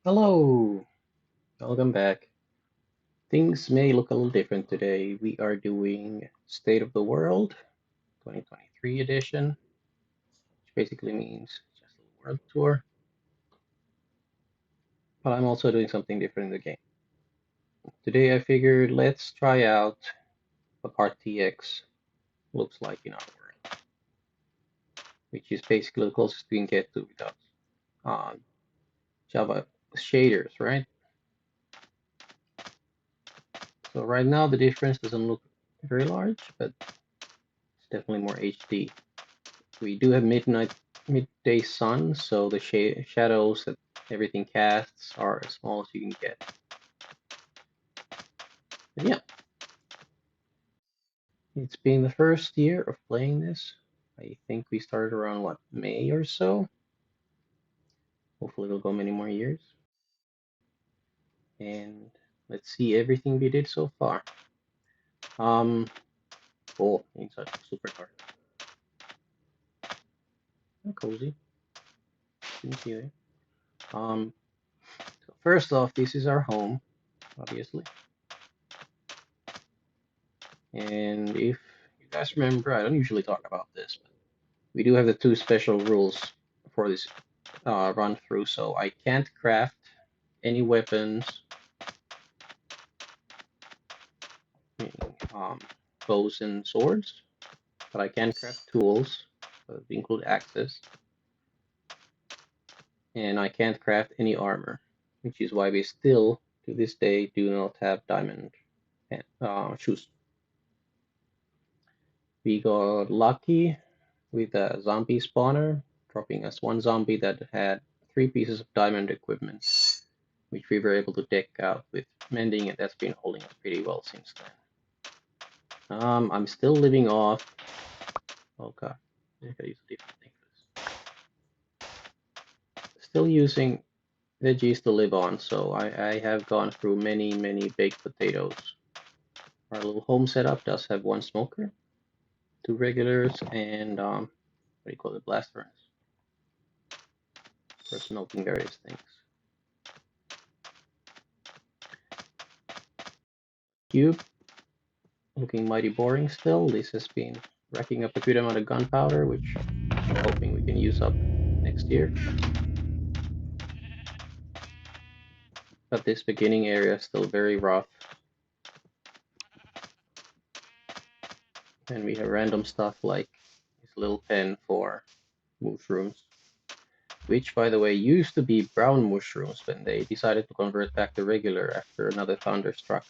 Hello, welcome back. Things may look a little different today. We are doing State of the World 2023 edition, which basically means just a world tour. But I'm also doing something different in the game. Today I figured let's try out what RTX looks like in our world, which is basically the closest we can get to without uh, Java shaders, right? So right now the difference doesn't look very large, but it's definitely more HD. We do have midday sun, so the shadows that everything casts are as small as you can get. But yeah, it's been the first year of playing this. I think we started around what, May or so. Hopefully it'll go many more years. And let's see everything we did so far. Um, oh, inside super dark. Cozy. Didn't see there. So first off, this is our home, obviously. And if you guys remember, I don't usually talk about this, but we do have the two special rules for this run through. So I can't craft any weapons, meaning bows and swords, but I can craft tools, include axes, and I can't craft any armor, which is why we still, to this day, do not have diamond shoes. We got lucky with a zombie spawner, dropping us one zombie that had 3 pieces of diamond equipment, which we were able to deck out with mending, and that's been holding us pretty well since then. I'm still living off. Oh god, I gotta use a different thing for this. Still using veggies to live on, so I have gone through many baked potatoes. Our little home setup does have one smoker, two regulars, and what do you call it, blast furnace for smoking various things. Cube, looking mighty boring still. This has been racking up a good amount of gunpowder, which I'm hoping we can use up next year. But this beginning area is still very rough. And we have random stuff like this little pen for mushrooms, which by the way used to be brown mushrooms when they decided to convert back to regular after another thunder struck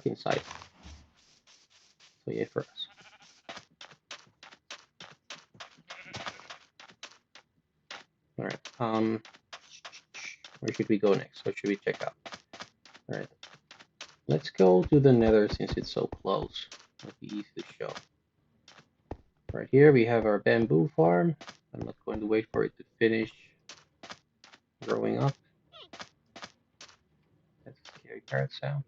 inside. So yay for us. Alright, where should we go next? What should we check out? Alright, let's go to the nether since it's so close. It'll be easy to show. Right here we have our bamboo farm. I'm not going to wait for it to finish growing up. That's a scary parrot sound.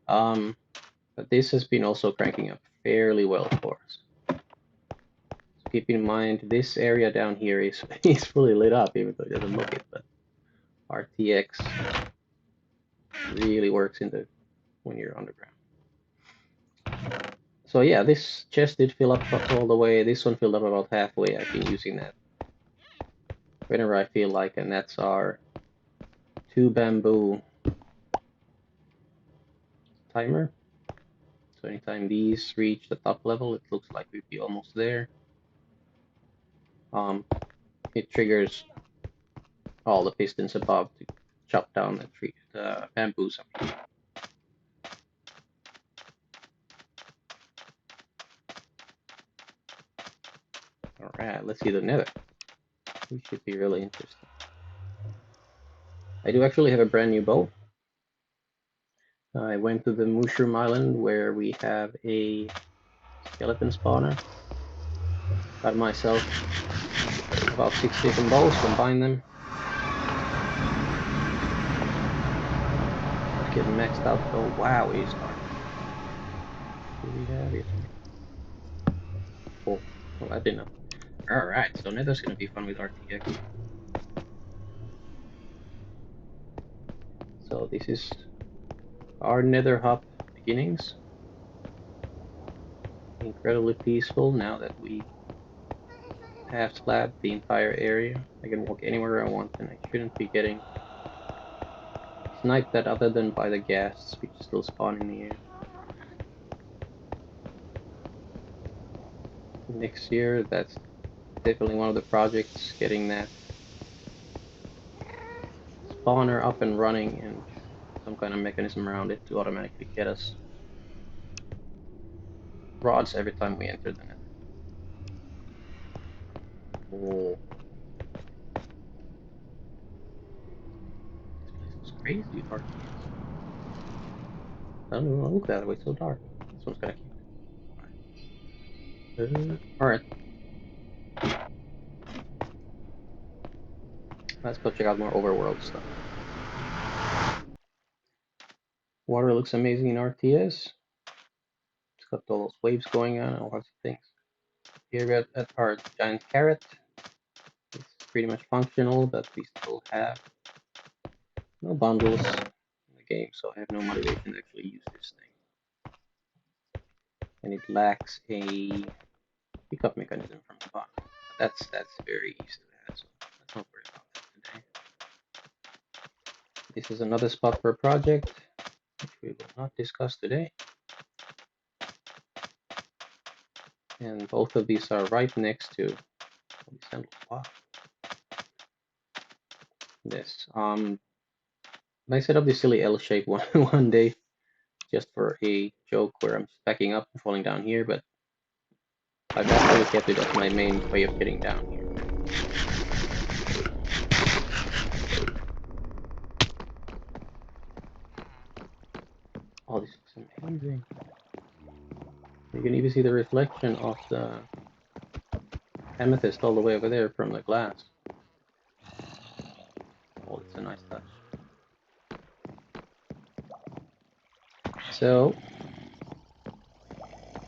But this has been also cranking up fairly well for us. So keep in mind this area down here is fully lit up, even though it doesn't look it. But RTX really works when you're underground. So yeah, this chest did fill up all the way. This one filled up about halfway. I've been using that whenever I feel like, and that's our 2 bamboo timer. So anytime these reach the top level, it looks like we'd be almost there. It triggers all the pistons above to chop down the bamboos up here. Alright, let's see the nether. This should be really interesting. I do actually have a brand new bow. I went to the Mushroom Island where we have a skeleton spawner. Got myself about 6 different bows, combined them. Getting maxed out though. Wow, it is dark. What do we have here? Oh, well, I didn't know. Alright, so nether's gonna be fun with RTX. So this is our nether hub beginnings. Incredibly peaceful now that we have slabbed the entire area. I can walk anywhere I want and I shouldn't be getting sniped at other than by the ghasts which still spawn in the air. Next year, that's definitely one of the projects, getting that spawner up and running and some kind of mechanism around it to automatically get us rods every time we enter the nether. Oh, this place was crazy with RTS. I don't know, look that way, it's so dark. This one's kind of cute. Alright, let's go check out more overworld stuff. Water looks amazing in RTS. It's got all those waves going on and all sorts of things. Here we have our giant carrot. It's pretty much functional, but we still have no bundles in the game, so I have no motivation to actually use this thing. And it lacks a pickup mechanism from the bottom. But that's very easy to add, so let's not worry about that today. This is another spot for a project, which we will not discuss today. And both of these are right next to this. I set up this silly L shape one day just for a joke where I'm stacking up and falling down here, but I've actually kept it as my main way of getting down here. Oh, this looks amazing. You can even see the reflection of the amethyst all the way over there from the glass. Oh, it's a nice touch. So,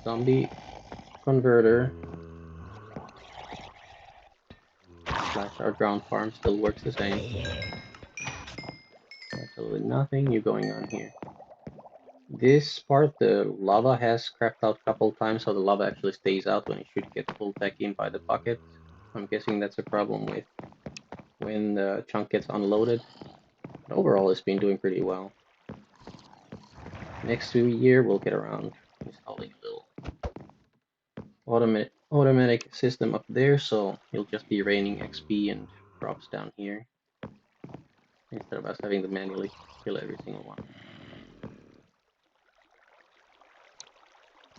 zombie converter / our ground farm still works the same. Absolutely nothing new going on here. This part, the lava has crapped out a couple times, so the lava actually stays out when it should get pulled back in by the bucket. I'm guessing that's a problem with when the chunk gets unloaded. But overall, it's been doing pretty well. Next year, we'll get around installing a little automatic system up there, so it'll just be raining XP and drops down here instead of us having to manually kill every single one.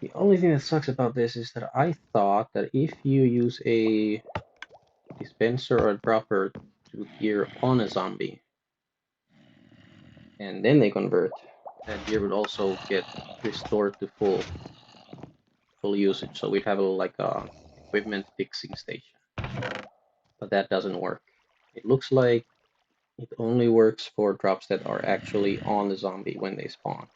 The only thing that sucks about this is that I thought that if you use a dispenser or a dropper to gear on a zombie and then they convert, that gear would also get restored to full usage, so we'd have like a equipment fixing station. But that doesn't work. It looks like it only works for drops that are actually on the zombie when they spawn.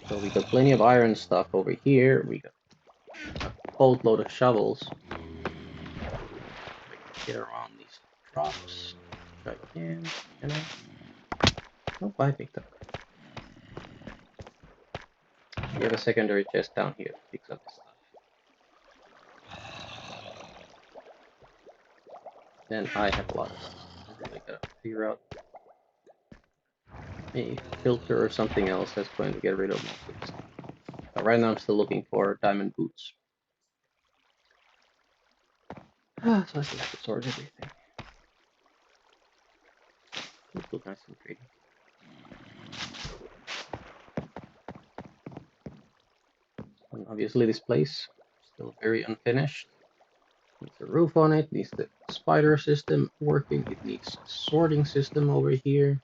So we got plenty of iron stuff over here. We got a boatload of shovels. Get around these drops if I can. Can I? Nope, I picked up. We have a secondary chest down here to fix up this stuff. Then I have a lot of stuff. I really gotta figure out a filter or something else that's going to get rid of most of this stuff. But right now I'm still looking for diamond boots. So I still have to sort everything. Let's look nice and pretty. And obviously this place still very unfinished. Needs a roof on it, needs the spider system working, it needs a sorting system over here.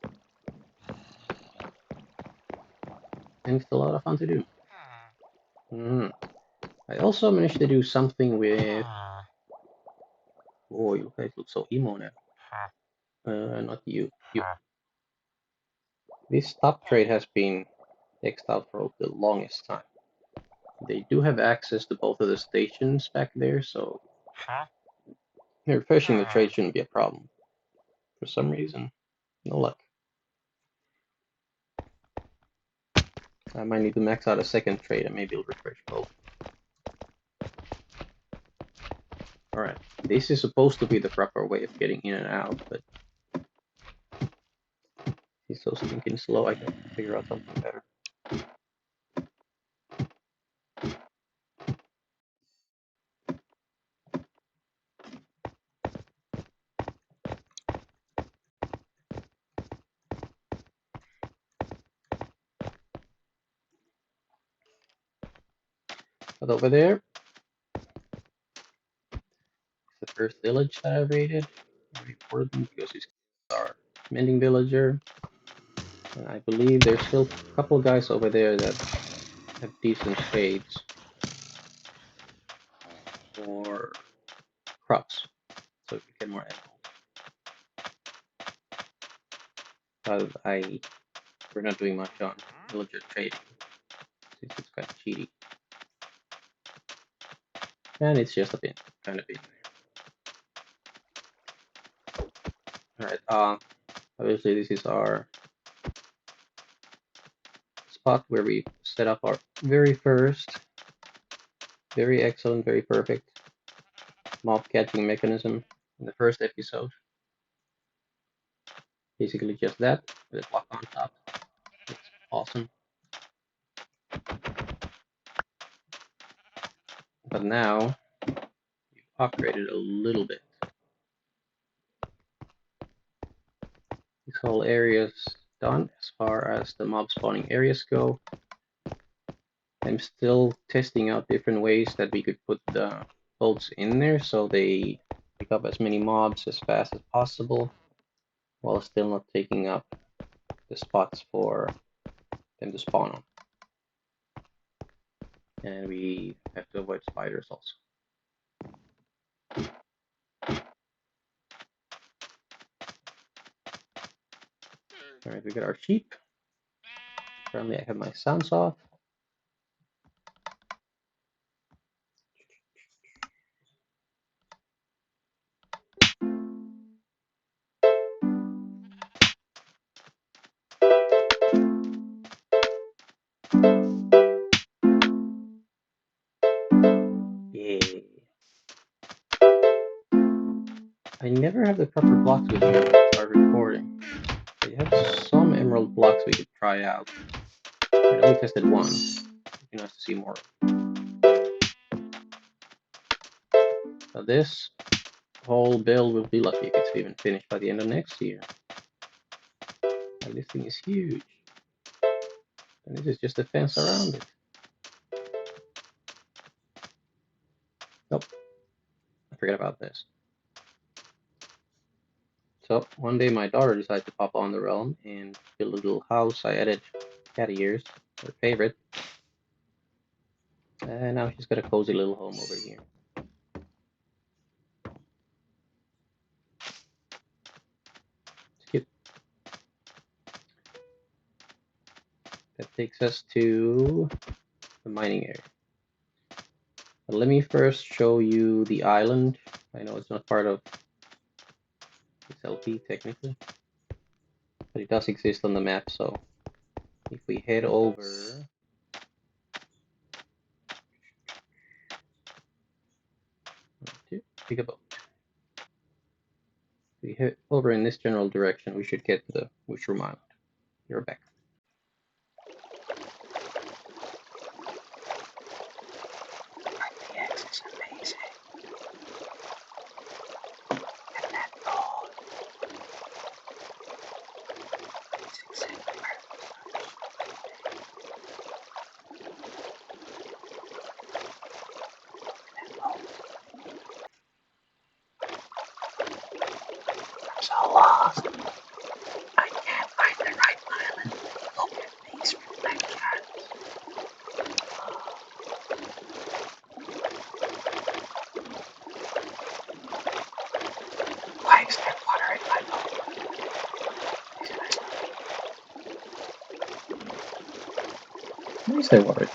And it's a lot of fun to do. I also managed to do something with... Oh, you guys look so emo now. Not you. You. This top trade has been X'd out for the longest time. They do have access to both of the stations back there, so refreshing the trade shouldn't be a problem. For some reason, no luck. I might need to max out a second trade and maybe it'll refresh both. Alright, this is supposed to be the proper way of getting in and out, but he's so stinking slow, I can figure out something better. But over there, the first village that I raided. Very important because he's our mending villager. And I believe there's still a couple of guys over there that have decent trades for crops, so we can get more emeralds. But we're not doing much on villager trading since it's kind of cheaty, and it's just a bit kind of bit. All right. Obviously this is our spot where we set up our very first, very excellent, very perfect mob catching mechanism in the first episode. Basically just that with a block on top. It's awesome. But now we've upgraded a little bit. This whole area's done as far as the mob spawning areas go. I'm still testing out different ways that we could put the boats in there so they pick up as many mobs as fast as possible while still not taking up the spots for them to spawn on. And we have to avoid spiders also. Alright, we got our sheep. Currently I have my sounds off. Yeah. I never have the proper blocks with me when I start recording. We have some emerald blocks we could try out. I only tested one. It'd be nice to see more. So this whole build will be lucky if it's even finished by the end of next year. Like, this thing is huge. And this is just a fence around it. Nope. I forgot about this. So one day my daughter decided to pop on the realm and build a little house. I added cat ears, her favorite. And now she's got a cozy little home over here. It's cute. That takes us to the mining area. But let me first show you the island. I know it's not part of this LP technically, but it does exist on the map. So if we head over to pick a boat, if we head over in this general direction, we should get to the Mushroom Island. You're back. RTX is amazing. And that gold. It's exactly where I'm so lost. I can't find the right island. Look at these reflections. Why is there water in my boat? Where is there water?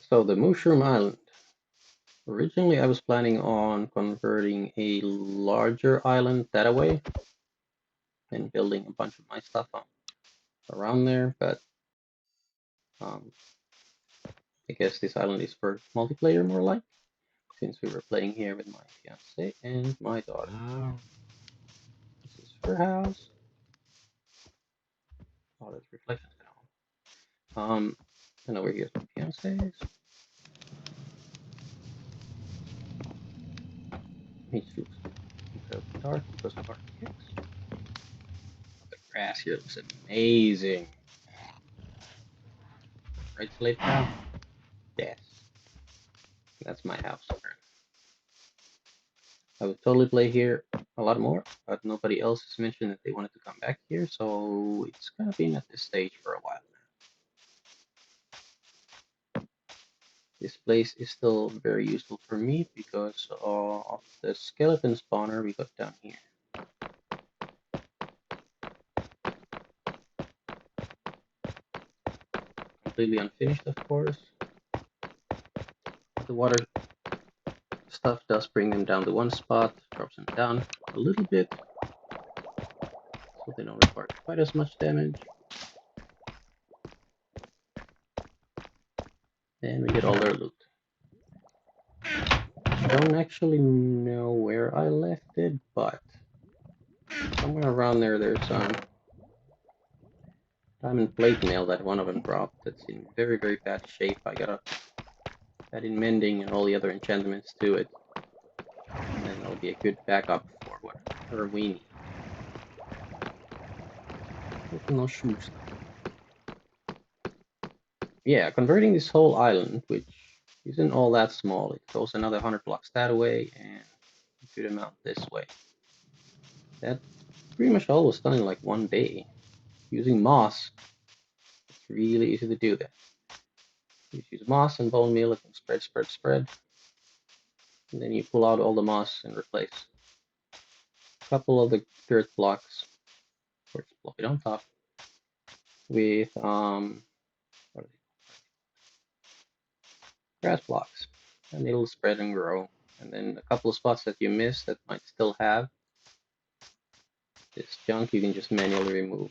So the Mushroom Island. Originally, I was planning on converting a larger island that way, and building a bunch of my stuff around there, but um, I guess this island is for multiplayer more like, since we were playing here with my fiance and my daughter. This is her house. Oh, that's reflections now. And over here's my fiance's. It looks incredibly dark because of RTX. The grass here looks amazing. Right, Slate Cow? Yes. That's my house. I would totally play here a lot more, but nobody else has mentioned that they wanted to come back here, so it's gonna be at this stage for a while now. This place is still very useful for me because of the skeleton spawner we got down here. Completely unfinished, of course. The water stuff does bring them down to one spot, drops them down a little bit, so they don't require quite as much damage. And we get all their loot. I don't actually know where I left it, but somewhere around there there's diamond plate mail that one of them dropped that's in very, very bad shape. I gotta add in mending and all the other enchantments to it. And then that'll be a good backup for whatever we need. No shoes. Yeah, converting this whole island, which isn't all that small, it goes another 100 blocks that way and a good amount this way. That pretty much all was done in like one day. Using moss, it's really easy to do that. You use moss and bone meal, it can spread, spread, spread. And then you pull out all the moss and replace a couple of the dirt blocks, or just block it on top, with what are they? Grass blocks. And it'll spread and grow. And then a couple of spots that you miss that might still have this junk, you can just manually remove.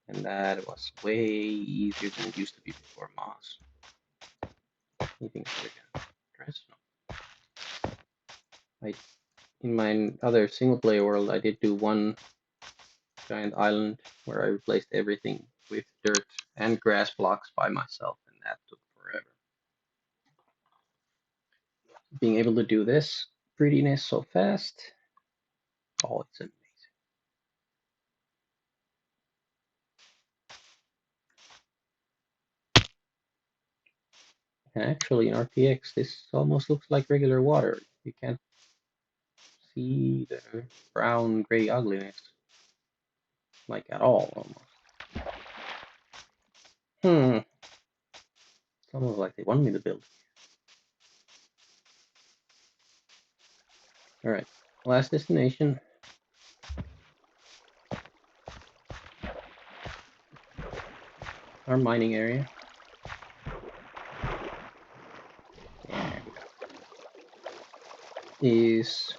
And that was way easier than it used to be before moss. Anything we can address? No. In my other single player world, I did do one giant island where I replaced everything with dirt and grass blocks by myself, and that took forever. Being able to do this prettiness so fast, oh, it's amazing. And actually, in RTX, this almost looks like regular water. You can't see the brown gray ugliness, like at all, almost. It's almost like they want me to build. Alright, last destination. Our mining area. Is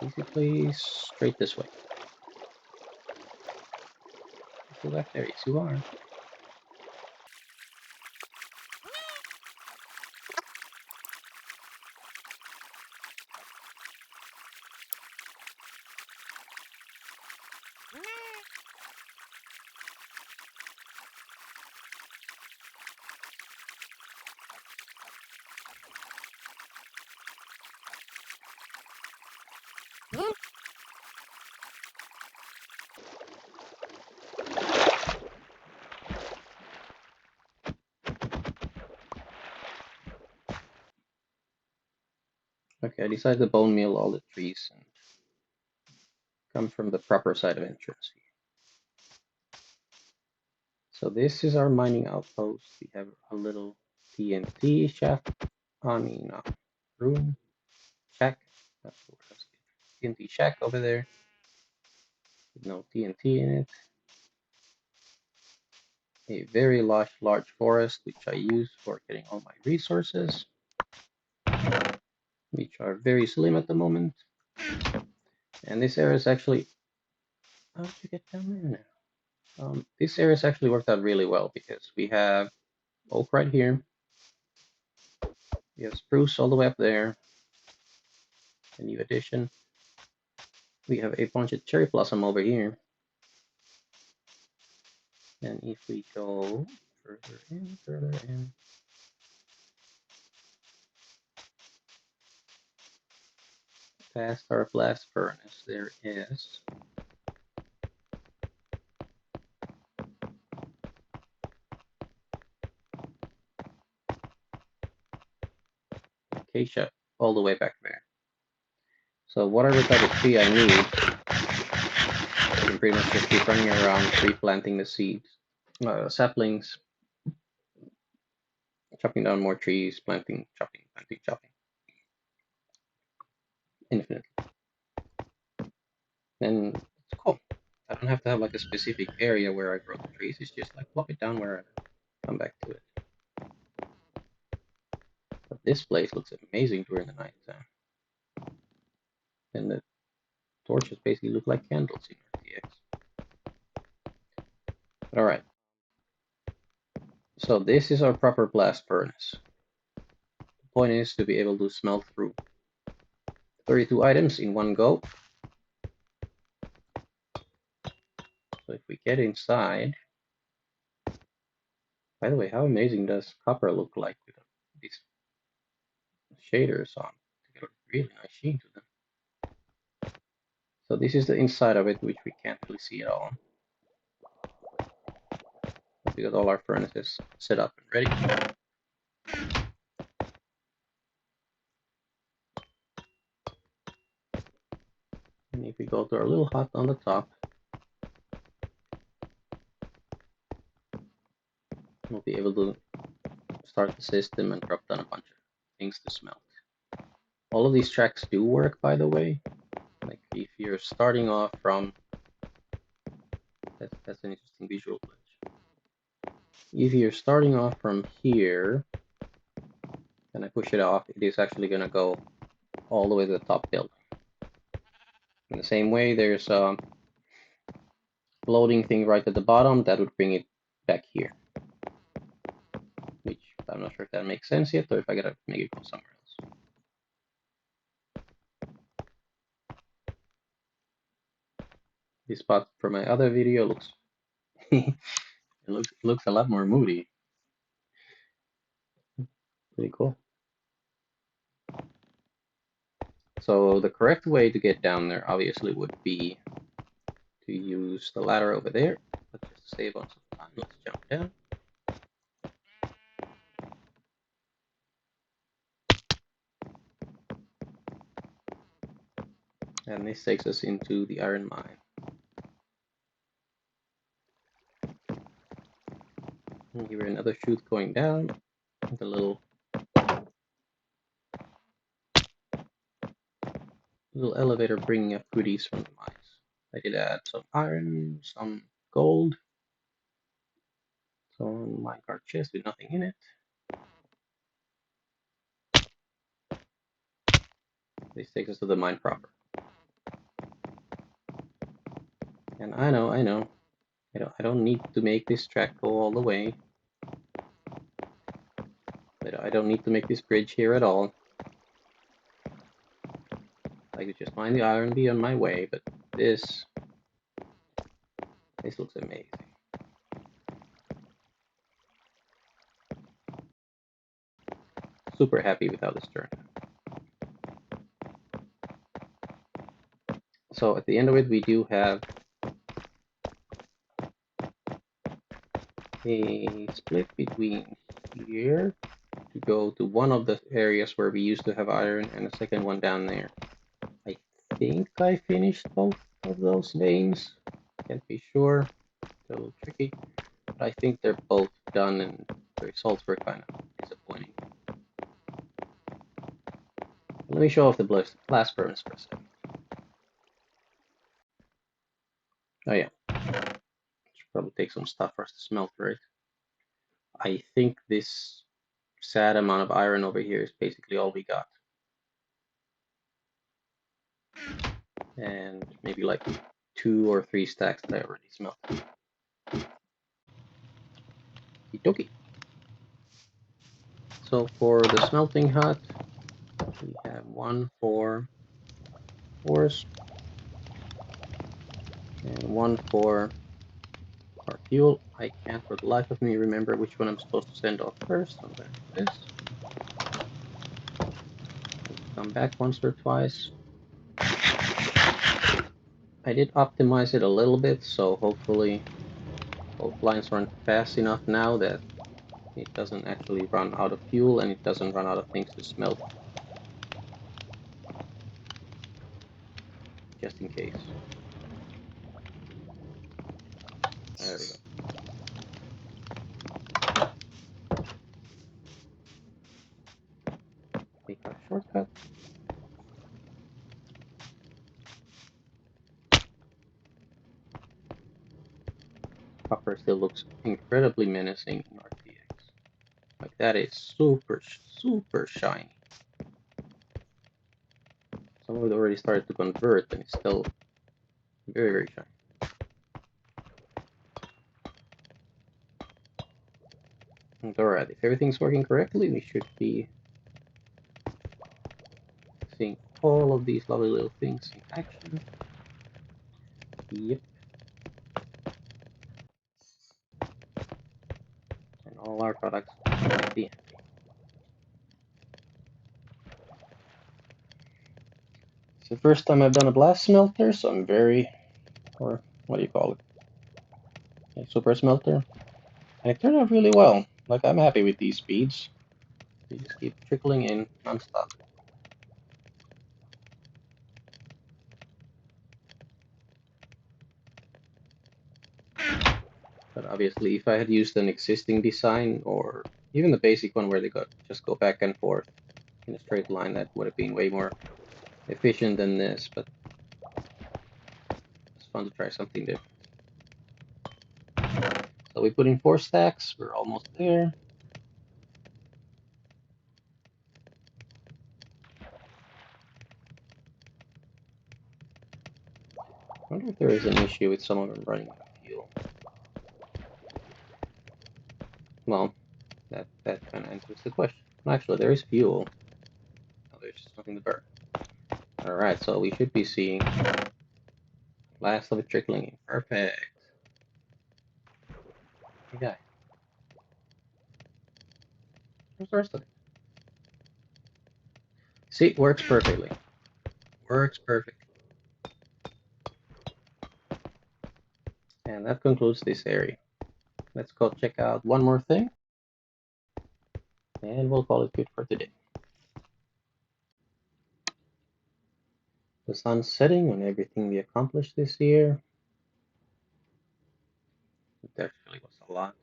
basically straight this way. Go back there, yes you are. Okay, I decided to bone meal all the trees and come from the proper side of entrance. So this is our mining outpost. We have a little TNT shaft. Room, shack. That's what TNT shack over there. With no TNT in it. A very large forest, which I use for getting all my resources. which are very slim at the moment. And this area is actually, how did you get down there now? This area has actually worked out really well because we have oak right here, we have spruce all the way up there, a new addition. We have a bunch of cherry blossom over here. And if we go further in, past our blast furnace, there is acacia all the way back there. So whatever type of tree I need, I can pretty much just keep running around replanting the seeds, saplings, chopping down more trees, planting, chopping, planting, chopping, infinitely. Then it's cool. I don't have to have like a specific area where I grow the trees. It's just like plop it down wherever. Come back to it. But this place looks amazing during the night time. And the torches basically look like candles in RTX. All right. So this is our proper blast furnace. The point is to be able to smelt through 32 items in one go. So if we get inside, by the way, how amazing does copper look like with these shaders on? They get a really nice sheen to them. So this is the inside of it, which we can't really see at all. But we got all our furnaces set up and ready. And if we go to our little hut on the top, we'll be able to start the system and drop down a bunch of things to smelt. All of these tracks do work, by the way. Like if you're starting off from, that's an interesting visual glitch. If you're starting off from here, and I push it off, it is actually going to go all the way to the top building. In the same way, there's a floating thing right at the bottom that would bring it back here. Which I'm not sure if that makes sense yet, or if I gotta make it go somewhere else. This spot from my other video looks it looks a lot more moody. Pretty cool. So the correct way to get down there obviously would be to use the ladder over there, but just to save on some time, let's jump down. And this takes us into the iron mine. And here another chute going down, the little elevator bringing up goodies from the mines. I did add some iron, some gold, some minecart chest with nothing in it. This takes us to the mine proper. And I know, I don't need to make this track go all the way. I don't need to make this bridge here at all. I could just find the iron, be on my way, but this looks amazing. Super happy with how this turned out. So at the end of it, we do have a split between here to go to one of the areas where we used to have iron and a second one down there. I think I finished both of those veins. Can't be sure. It's a little tricky. But I think they're both done and the results were kind of disappointing. Let me show off the blast furnace for a second. Oh yeah. Should probably take some stuff for us to smelt, right? I think this sad amount of iron over here is basically all we got. and maybe like 2 or 3 stacks that I already smelted. Okie. So for the smelting hut, we have 1 for ores and 1 for our fuel. I can't for the life of me remember which one I'm supposed to send off first, so there it is. Come back once or twice. I did optimize it a little bit, so hopefully both lines run fast enough now that it doesn't actually run out of fuel and it doesn't run out of things to smelt, just in case. There we go. Make our shortcut. Copper still looks incredibly menacing in RTX. Like that is super, super shiny. Some of it already started to convert and it's still very, very shiny. And alright, if everything's working correctly, we should be seeing all of these lovely little things in action. Yep. And all our products at the end. It's the first time I've done a blast smelter, so I'm very, or what do you call it? A super smelter. And it turned out really well. Like, I'm happy with these speeds. They just keep trickling in non-stop. But obviously, if I had used an existing design, or even the basic one where they just go back and forth in a straight line, that would have been way more efficient than this, but it's fun to try something different. So we put in 4 stacks, we're almost there. I wonder if there is an issue with some of them running out of fuel. Well, that kind of answers the question. Actually, there is fuel. Oh, there's just nothing to burn. Alright, so we should be seeing last of it trickling in. Perfect. Okay. Where's the rest of it? See, works perfectly. Works perfectly. And that concludes this area. Let's go check out one more thing. And we'll call it good for today. The sun's setting on everything we accomplished this year. It actually was a lot.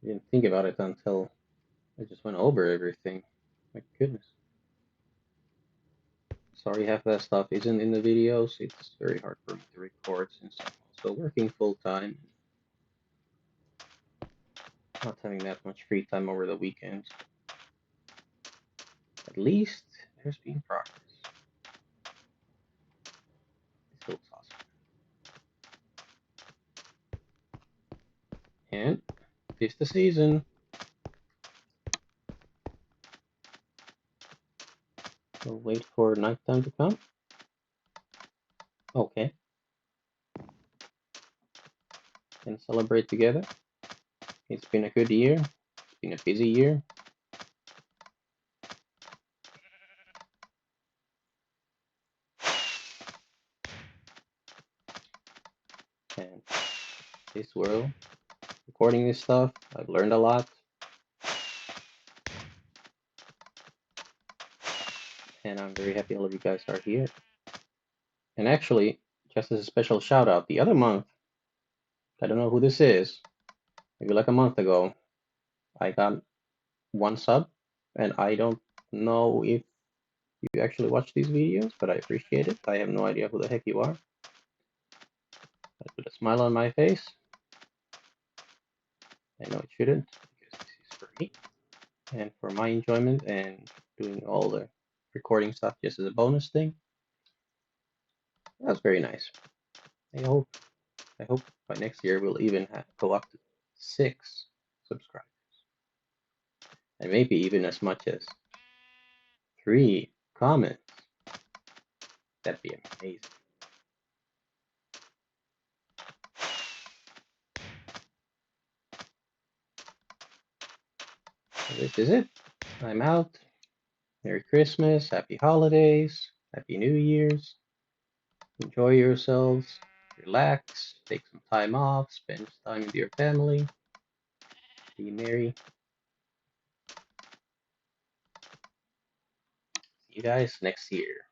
I didn't think about it until I just went over everything. My goodness. Sorry half that stuff isn't in the videos. It's very hard for me to record since I'm also working full time. Not having that much free time over the weekends. At least there's been progress. This looks awesome. And it's the season. We'll wait for nighttime to come. Okay. And celebrate together. It's been a good year. It's been a busy year. And this world, recording this stuff, I've learned a lot. And I'm very happy all of you guys are here. And actually, just as a special shout out, the other month, I don't know who this is, maybe like a month ago, I got 1 sub, and I don't know if you actually watch these videos, but I appreciate it. I have no idea who the heck you are. I put a smile on my face. I know it shouldn't, because this is for me and for my enjoyment and doing all the recording stuff just as a bonus thing. That's very nice. I hope I hope by next year we'll even go up to 6 subscribers, and maybe even as much as 3 comments. That'd be amazing. So this is it. I'm out. Merry Christmas, Happy Holidays, Happy New Year's. Enjoy yourselves, relax, take some time off, spend time with your family, be merry. See you guys next year.